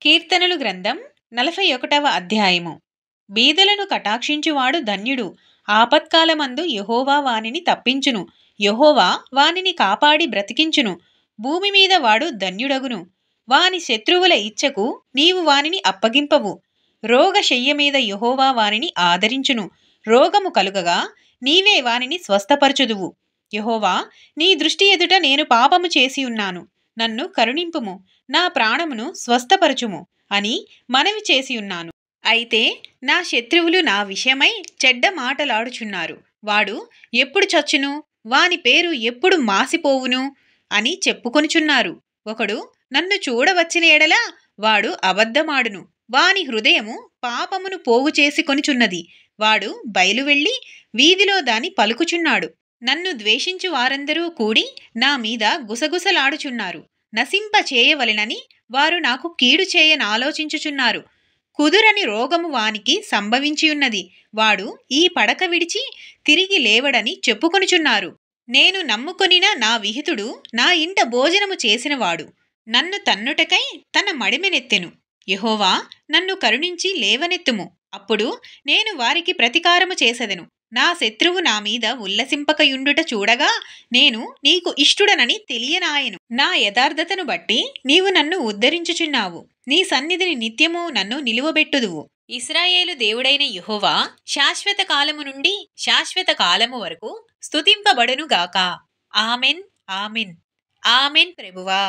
కీర్తనలు గ్రంథం 41వ అధ్యాయము. బీదలను కటాక్షించువాడు ధన్యుడు. ఆపత్కాలమందు యెహోవా వానిని తప్పించును. యెహోవా వానిని కాపాడి బ్రతికించును. భూమి మీద వాడు ధన్యుడగును. వాని శత్రువుల ఇచ్చకు నీవు వానిని అప్పగింపవు. రోగశయ్య మీద యెహోవా వానిని ఆదరించును. రోగము కలుగగా నీవే వానిని స్వస్థపరచుదువు. యెహోవా, నీ దృష్టి ఎదుట నేను పాపము చేసి ఉన్నాను. నన్ను కరుణింపుము, నా ప్రాణమును స్వస్థపరచుము అని మనవి చేసి ఉన్నాను. అయితే నా శత్రువులు నా విషయమై చెడ్డ మాటలాడుచున్నారు. వాడు ఎప్పుడు చచ్చును, వాని పేరు ఎప్పుడు మాసిపోవును అని చెప్పుకొనుచున్నారు. ఒకడు నన్ను చూడవచ్చిన ఎడల వాడు అబద్ధమాడును. వాని హృదయము పాపమును పోగు చేసి కొనుచున్నది. వాడు బయలువెళ్ళి వీధిలో దాని పలుకుచున్నాడు. నన్ను ద్వేషించు వారందరూ కూడి నా మీద గుసగుసలాడుచున్నారు. నశింప చేయవలెనని వారు నాకు కీడు చేయనాలోచించుచున్నారు. కుదురని రోగము వానికి సంభవించియున్నది. వాడు ఈ పడక విడిచి తిరిగి లేవడని చెప్పుకొనుచున్నారు. నేను నమ్ముకొనిన నా విహితుడు నా ఇంట భోజనము చేసినవాడు నన్ను తన్నుటకై తన మడిమెనెత్తెను. యెహోవా, నన్ను కరుణించి లేవనెత్తుము. అప్పుడు నేను వారికి ప్రతికారము చేసెదను. నా శత్రువు నా మీద ఉల్లసింపకయుండుట చూడగా నేను నీకు ఇష్టుడనని తెలియనాయెను. నా యథార్థతను బట్టి నీవు నన్ను ఉద్ధరించుచున్నావు. నీ సన్నిధిని నిత్యము నన్ను నిలువబెట్టుదువు. ఇశ్రాయేలు దేవుడైన యెహోవా శాశ్వత కాలము నుండి శాశ్వత కాలము వరకు స్తుతింపబడునుగాక. ఆమెన్, ఆమెన్, ఆమెన్ ప్రభువా.